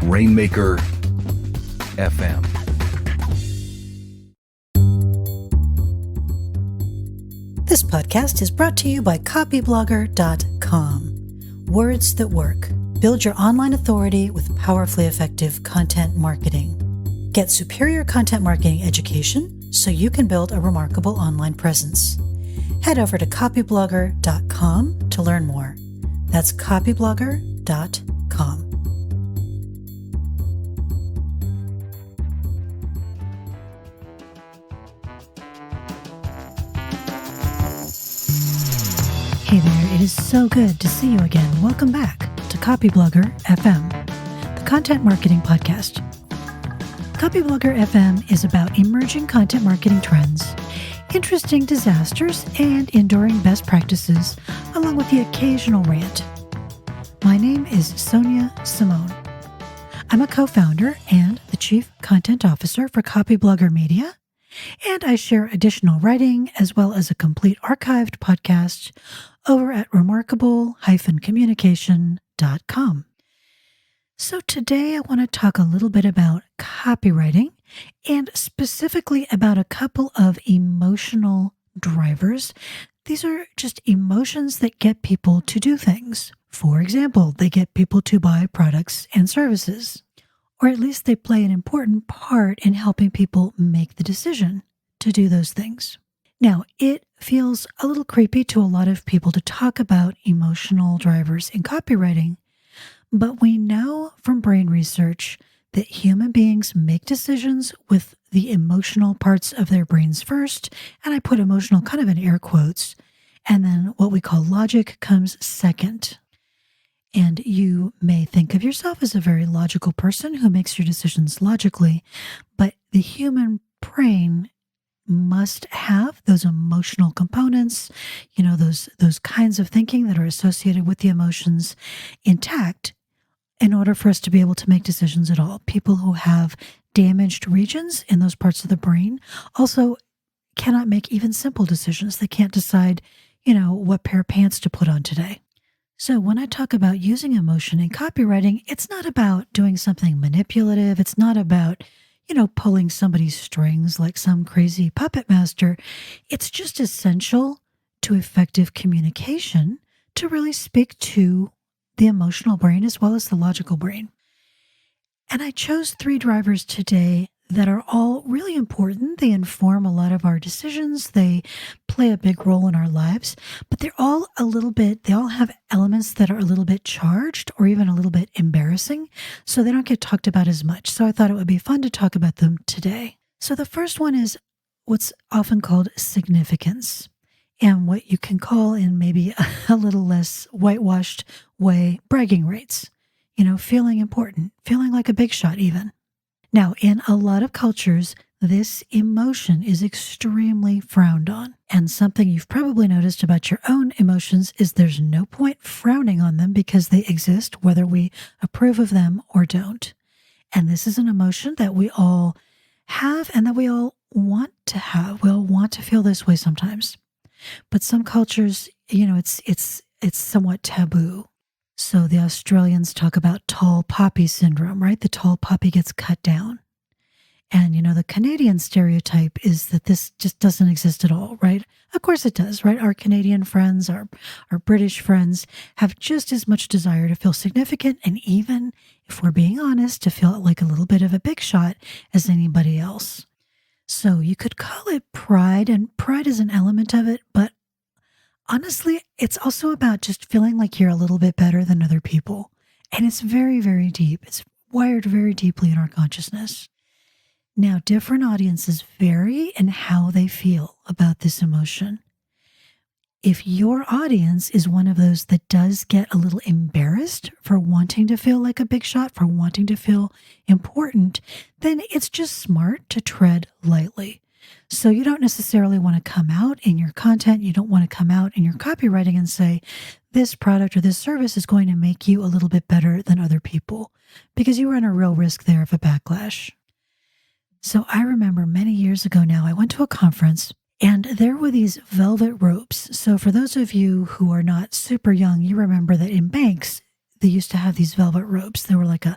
Rainmaker FM. This podcast is brought to you by Copyblogger.com. Words that work. Build your online authority with powerfully effective content marketing. Get superior content marketing education so you can build a remarkable online presence. Head over to Copyblogger.com to learn more. That's Copyblogger.com. Hey there, it is so good to see you again. Welcome back to Copyblogger FM, the content marketing podcast. Copyblogger FM is about emerging content marketing trends, interesting disasters, and enduring best practices, along with the occasional rant. My name is Sonia Simone. I'm a co-founder and the Chief Content Officer for Copyblogger Media, and I share additional writing as well as a complete archived podcast over at remarkable-communication.com. So today I want to talk a little bit about copywriting and specifically about a couple of emotional drivers. These are just emotions that get people to do things. For example, they get people to buy products and services, or at least they play an important part in helping people make the decision to do those things. Now, it feels a little creepy to a lot of people to talk about emotional drivers in copywriting, but we know from brain research that human beings make decisions with the emotional parts of their brains first, and I put emotional kind of in air quotes, and then what we call logic comes second. And you may think of yourself as a very logical person who makes your decisions logically, but the human brain must have those emotional components, those kinds of thinking that are associated with the emotions intact in order for us to be able to make decisions at all. People who have damaged regions in those parts of the brain also cannot make even simple decisions. They can't decide, what pair of pants to put on today. So when I talk about using emotion in copywriting, it's not about doing something manipulative. It's not about, pulling somebody's strings like some crazy puppet master. It's just essential to effective communication to really speak to the emotional brain as well as the logical brain. And I chose 3 drivers today that are all really important. They inform a lot of our decisions. They play a big role in our lives, but they all have elements that are a little bit charged or even a little bit embarrassing, so they don't get talked about as much. So I thought it would be fun to talk about them today. So the first one is what's often called significance, and what you can call in maybe a little less whitewashed way, bragging rights. Feeling important, feeling like a big shot even. Now, in a lot of cultures, this emotion is extremely frowned on. And something you've probably noticed about your own emotions is there's no point frowning on them because they exist whether we approve of them or don't. And this is an emotion that we all have and that we all want to have. We all want to feel this way sometimes. But some cultures, it's somewhat taboo. So the Australians talk about tall poppy syndrome, right? The tall poppy gets cut down. And, the Canadian stereotype is that this just doesn't exist at all, right? Of course it does, right? Our Canadian friends, our British friends have just as much desire to feel significant and even, if we're being honest, to feel like a little bit of a big shot as anybody else. So you could call it pride, and pride is an element of it, but honestly, it's also about just feeling like you're a little bit better than other people. And it's very, very deep. It's wired very deeply in our consciousness. Now, different audiences vary in how they feel about this emotion. If your audience is one of those that does get a little embarrassed for wanting to feel like a big shot, for wanting to feel important, then it's just smart to tread lightly. So you don't necessarily want to come out in your content. You don't want to come out in your copywriting and say, this product or this service is going to make you a little bit better than other people, because you run a real risk there of a backlash. So I remember many years ago now, I went to a conference and there were these velvet ropes. So for those of you who are not super young, you remember that in banks, they used to have these velvet ropes. There were like a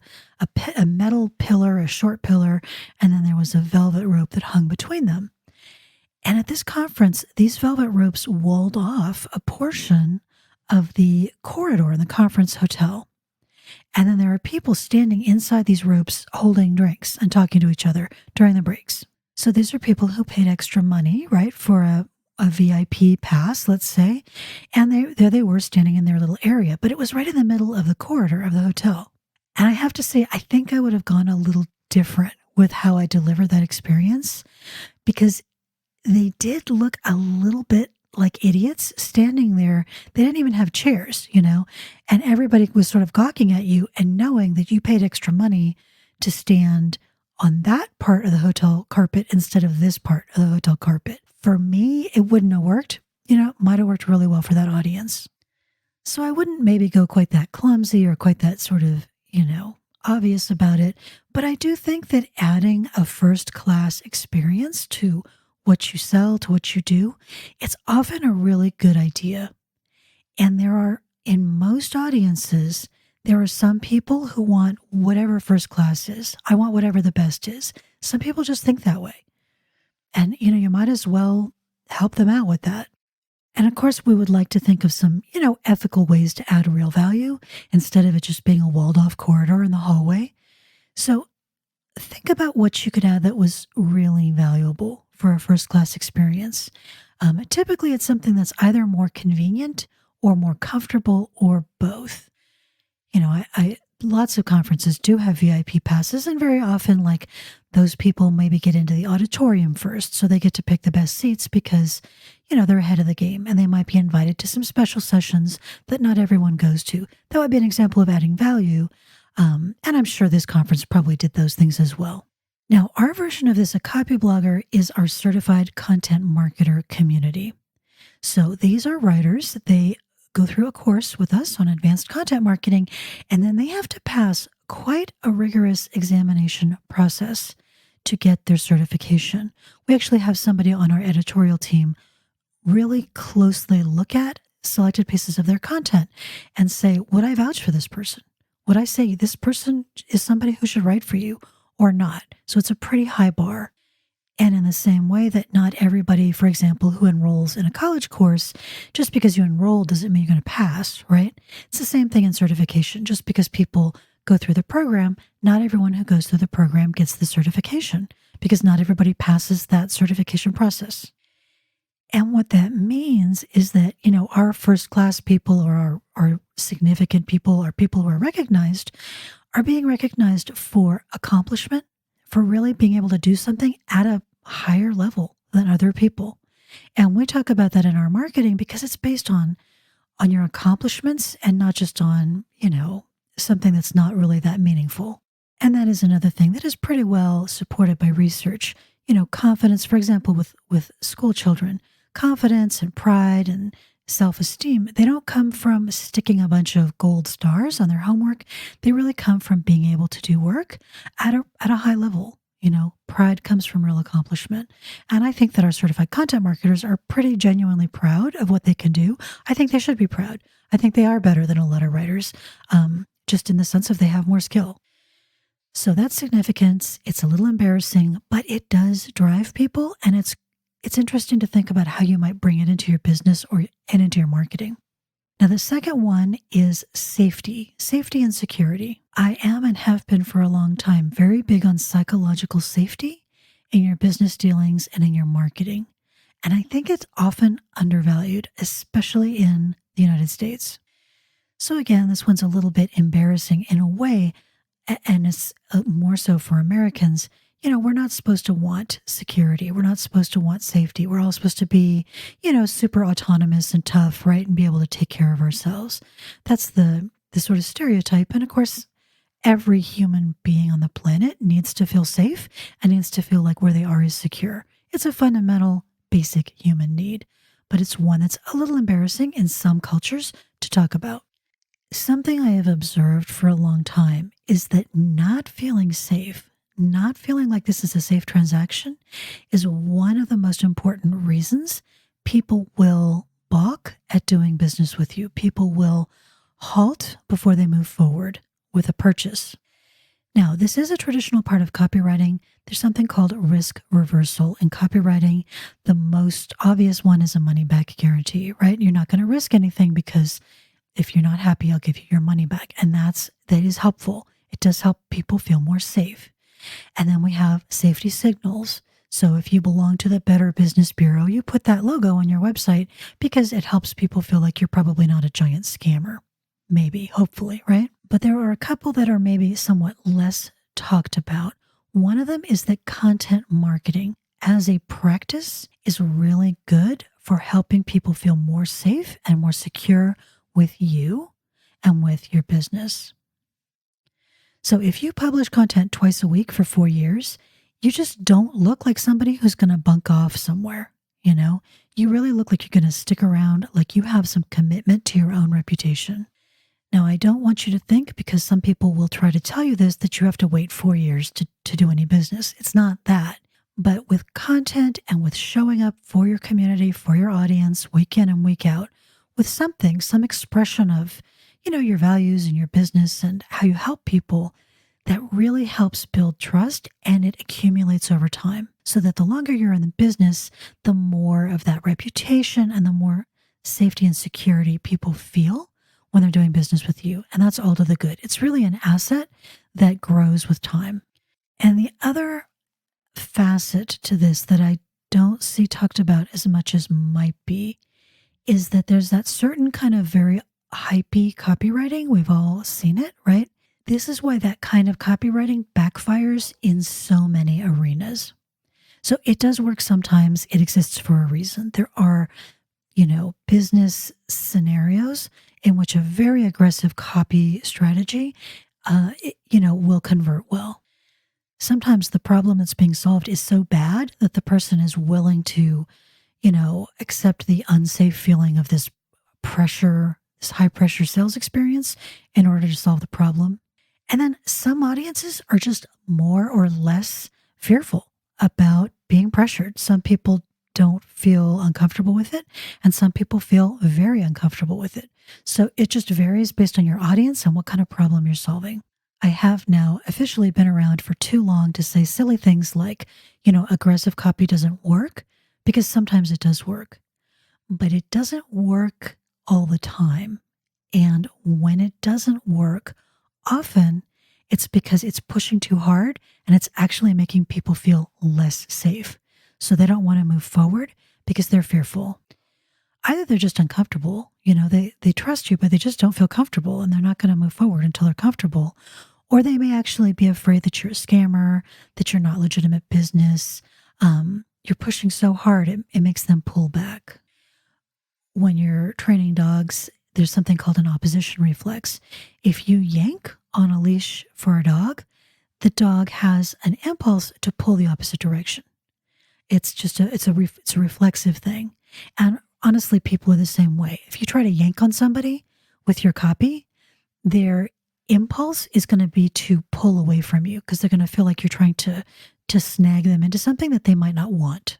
metal pillar, a short pillar, and then there was a velvet rope that hung between them. And at this conference, these velvet ropes walled off a portion of the corridor in the conference hotel. And then there were people standing inside these ropes holding drinks and talking to each other during the breaks. So these are people who paid extra money, right, for a VIP pass, let's say. And there they were standing in their little area, but it was right in the middle of the corridor of the hotel. And I have to say, I think I would have gone a little different with how I delivered that experience, because they did look a little bit like idiots standing there. They didn't even have chairs, and everybody was sort of gawking at you and knowing that you paid extra money to stand on that part of the hotel carpet instead of this part of the hotel carpet. For me, it wouldn't have worked. It might have worked really well for that audience. So I wouldn't maybe go quite that clumsy or quite that sort of, obvious about it. But I do think that adding a first-class experience to what you sell, to what you do, it's often a really good idea. And in most audiences, there are some people who want whatever first class is. I want whatever the best is. Some people just think that way. And, you might as well help them out with that. And of course, we would like to think of some, ethical ways to add real value instead of it just being a walled off corridor in the hallway. So think about what you could add that was really valuable for a first class experience. Typically, it's something that's either more convenient or more comfortable or both. Lots of conferences do have VIP passes, and very often, like, those people maybe get into the auditorium first, so they get to pick the best seats because, they're ahead of the game, and they might be invited to some special sessions that not everyone goes to. That would be an example of adding value, and I'm sure this conference probably did those things as well. Now, our version of this, a copy blogger, is our certified content marketer community. So these are writers. They go through a course with us on advanced content marketing, and then they have to pass quite a rigorous examination process to get their certification. We actually have somebody on our editorial team really closely look at selected pieces of their content and say, would I vouch for this person? Would I say this person is somebody who should write for you or not? So it's a pretty high bar. And in the same way that not everybody, for example, who enrolls in a college course, just because you enroll doesn't mean you're going to pass, right? It's the same thing in certification. Just because people go through the program, not everyone who goes through the program gets the certification, because not everybody passes that certification process. And what that means is that, our first class people, or our significant people, or people who are being recognized for accomplishment, for really being able to do something at a higher level than other people. And we talk about that in our marketing because it's based on your accomplishments and not just on, something that's not really that meaningful. And that is another thing that is pretty well supported by research. Confidence, for example, with school children, confidence and pride and self-esteem, they don't come from sticking a bunch of gold stars on their homework. They really come from being able to do work at a high level. Pride comes from real accomplishment. And I think that our certified content marketers are pretty genuinely proud of what they can do. I think they should be proud. I think they are better than a lot of writers, just in the sense of they have more skill. So that's significance. It's a little embarrassing, but it does drive people, and it's interesting to think about how you might bring it into your business and into your marketing. Now, the second one is safety and security. I am and have been for a long time very big on psychological safety in your business dealings and in your marketing. And I think it's often undervalued, especially in the United States. So again, this one's a little bit embarrassing in a way, and it's more so for Americans. We're not supposed to want security. We're not supposed to want safety. We're all supposed to be, super autonomous and tough, right? And be able to take care of ourselves. That's the sort of stereotype. And of course, every human being on the planet needs to feel safe and needs to feel like where they are is secure. It's a fundamental, basic human need, but it's one that's a little embarrassing in some cultures to talk about. Something I have observed for a long time is that not feeling safe, not feeling like this is a safe transaction, is one of the most important reasons people will balk at doing business with you. People will halt before they move forward with a purchase. Now, this is a traditional part of copywriting. There's something called risk reversal in copywriting. The most obvious one is a money back guarantee, right? You're not going to risk anything because if you're not happy, I'll give you your money back. And that is helpful. It does help people feel more safe. And then we have safety signals. So if you belong to the Better Business Bureau, you put that logo on your website because it helps people feel like you're probably not a giant scammer. Maybe, hopefully, right? But there are a couple that are maybe somewhat less talked about. One of them is that content marketing as a practice is really good for helping people feel more safe and more secure with you and with your business. So if you publish content twice a week for 4 years, you just don't look like somebody who's going to bunk off somewhere. You really look like you're going to stick around, like you have some commitment to your own reputation. Now, I don't want you to think, because some people will try to tell you this, that you have to wait 4 years to do any business. It's not that. But with content and with showing up for your community, for your audience, week in and week out, with some expression of, your values and your business and how you help people, that really helps build trust, and it accumulates over time. So that the longer you're in the business, the more of that reputation and the more safety and security people feel when they're doing business with you. And that's all to the good. It's really an asset that grows with time. And the other facet to this that I don't see talked about as much as might be is that there's that certain kind of very hypey copywriting. We've all seen it, right? This is why that kind of copywriting backfires in so many arenas. So it does work sometimes. It exists for a reason. There are, business scenarios in which a very aggressive copy strategy, will convert well. Sometimes the problem that's being solved is so bad that the person is willing to, accept the unsafe feeling of this pressure, this high pressure sales experience in order to solve the problem. And then some audiences are just more or less fearful about being pressured. Some people don't feel uncomfortable with it, and some people feel very uncomfortable with it. So it just varies based on your audience and what kind of problem you're solving. I have now officially been around for too long to say silly things like, aggressive copy doesn't work, because sometimes it does work, but it doesn't work all the time. And when it doesn't work, often it's because it's pushing too hard and it's actually making people feel less safe. So they don't want to move forward because they're fearful. Either they're just uncomfortable, they trust you, but they just don't feel comfortable and they're not going to move forward until they're comfortable. Or they may actually be afraid that you're a scammer, that you're not legitimate business. You're pushing so hard, it makes them pull back. When you're training dogs, there's something called an opposition reflex. If you yank on a leash for a dog, the dog has an impulse to pull the opposite direction. It's just it's a reflexive thing. And honestly, people are the same way. If you try to yank on somebody with your copy, their impulse is going to be to pull away from you because they're going to feel like you're trying to snag them into something that they might not want.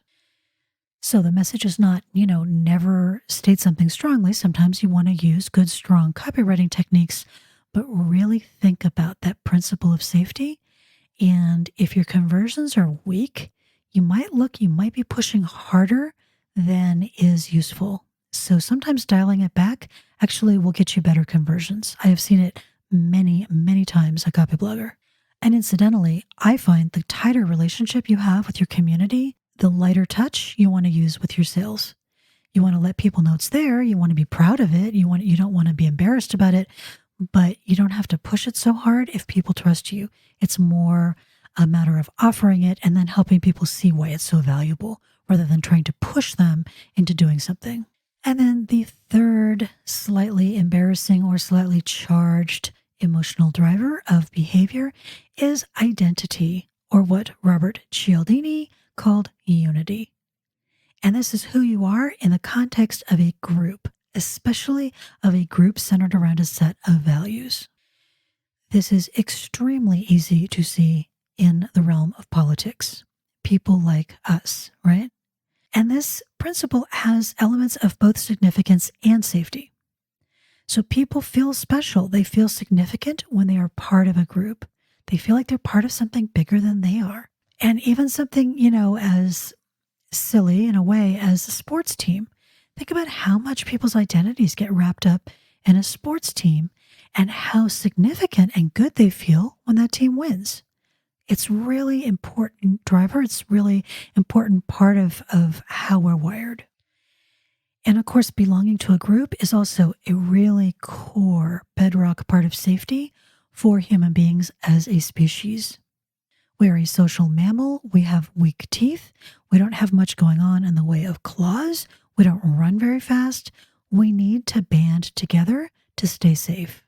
So the message is not, never state something strongly. Sometimes you want to use good, strong copywriting techniques, but really think about that principle of safety. And if your conversions are weak, you might be pushing harder than is useful. So sometimes dialing it back actually will get you better conversions. I have seen it many, many times at Copyblogger. And incidentally, I find the tighter relationship you have with your community, the lighter touch you want to use with your sales. You want to let people know it's there. You want to be proud of it. You don't want to be embarrassed about it, but you don't have to push it so hard if people trust you. It's more a matter of offering it and then helping people see why it's so valuable rather than trying to push them into doing something. And then the third slightly embarrassing or slightly charged emotional driver of behavior is identity, or what Robert Cialdini called unity. And this is who you are in the context of a group, especially of a group centered around a set of values. This is extremely easy to see in the realm of politics. People like us, right? And this principle has elements of both significance and safety. So people feel special. They feel significant when they are part of a group. They feel like they're part of something bigger than they are. And even something, as silly in a way as a sports team. Think about how much people's identities get wrapped up in a sports team and how significant and good they feel when that team wins. It's really important driver. It's really important part of how we're wired. And of course, belonging to a group is also a really core bedrock part of safety for human beings as a species. We're a social mammal. We have weak teeth. We don't have much going on in the way of claws. We don't run very fast. We need to band together to stay safe.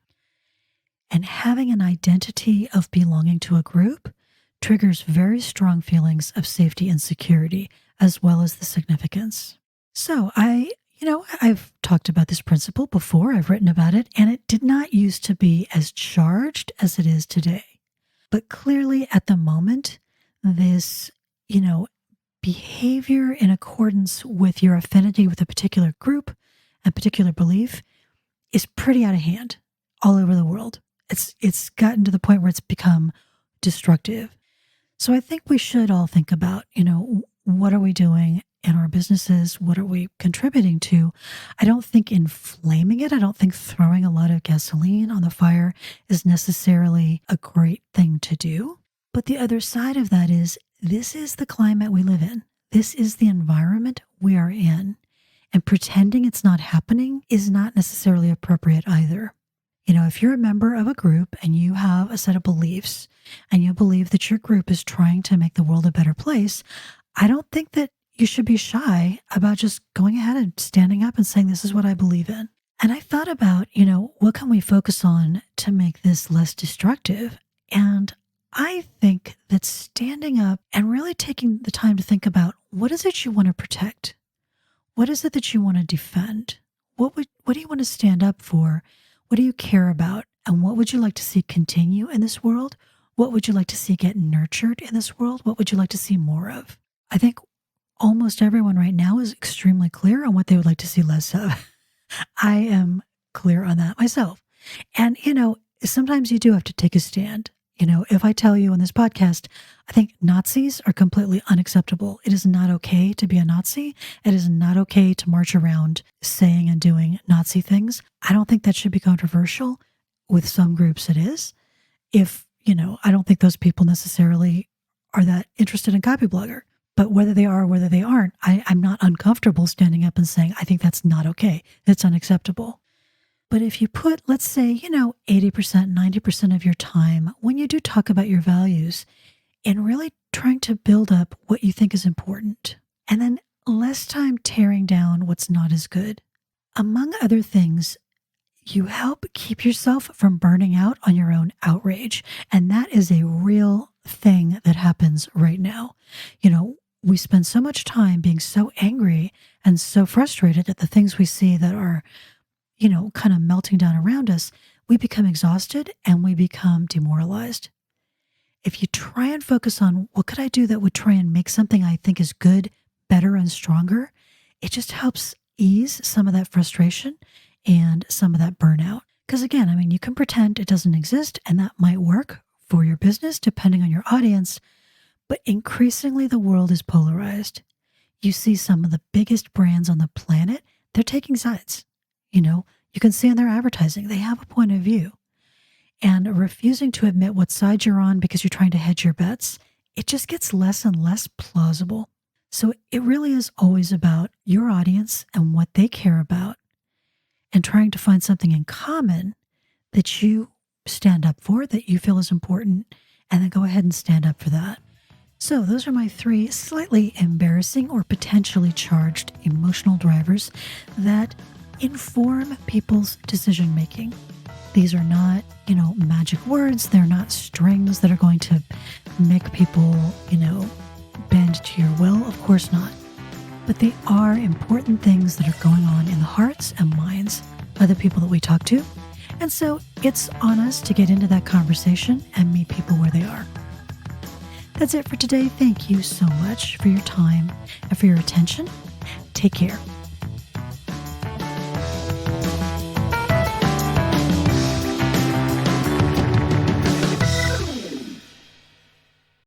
And having an identity of belonging to a group triggers very strong feelings of safety and security, as well as the significance. So I've talked about this principle before. I've written about it, and it did not used to be as charged as it is today. But clearly at the moment, this, behavior in accordance with your affinity with a particular group and particular belief is pretty out of hand all over the world. It's gotten to the point where it's become destructive. So I think we should all think about, what are we doing in our businesses? What are we contributing to? I don't think inflaming it, I don't think throwing a lot of gasoline on the fire is necessarily a great thing to do. But the other side of that is, this is the climate we live in. This is the environment we are in. And pretending it's not happening is not necessarily appropriate either. If you're a member of a group and you have a set of beliefs and you believe that your group is trying to make the world a better place, I don't think that you should be shy about just going ahead and standing up and saying, this is what I believe in. And I thought about, what can we focus on to make this less destructive? And I think that standing up and really taking the time to think about, what is it you want to protect? What is it that you want to defend? What do you want to stand up for? What do you care about? And what would you like to see continue in this world? What would you like to see get nurtured in this world? What would you like to see more of? I think almost everyone right now is extremely clear on what they would like to see less of. I am clear on that myself. And, sometimes you do have to take a stand. If I tell you on this podcast, I think Nazis are completely unacceptable. It is not okay to be a Nazi. It is not okay to march around saying and doing Nazi things. I don't think that should be controversial. With some groups it is. I don't think those people necessarily are that interested in Copyblogger. But whether they are or whether they aren't, I'm not uncomfortable standing up and saying, I think that's not okay. It's unacceptable. But if you put, let's say, 80%, 90% of your time when you do talk about your values in really trying to build up what you think is important, and then less time tearing down what's not as good. Among other things, you help keep yourself from burning out on your own outrage. And that is a real thing that happens right now. We spend so much time being so angry and so frustrated at the things we see that are, kind of melting down around us. We become exhausted and we become demoralized. If you try and focus on what could I do that would try and make something I think is good, better, and stronger, it just helps ease some of that frustration and some of that burnout. Because again, you can pretend it doesn't exist and that might work for your business depending on your audience. But increasingly, the world is polarized. You see some of the biggest brands on the planet, they're taking sides. You can see in their advertising, they have a point of view. And refusing to admit what side you're on because you're trying to hedge your bets, it just gets less and less plausible. So it really is always about your audience and what they care about and trying to find something in common that you stand up for, that you feel is important, and then go ahead and stand up for that. So those are my 3 slightly embarrassing or potentially charged emotional drivers that inform people's decision-making. These are not, magic words. They're not strings that are going to make people, bend to your will. Of course not. But they are important things that are going on in the hearts and minds of the people that we talk to. And so it's on us to get into that conversation and meet people where they are. That's it for today. Thank you so much for your time and for your attention. Take care.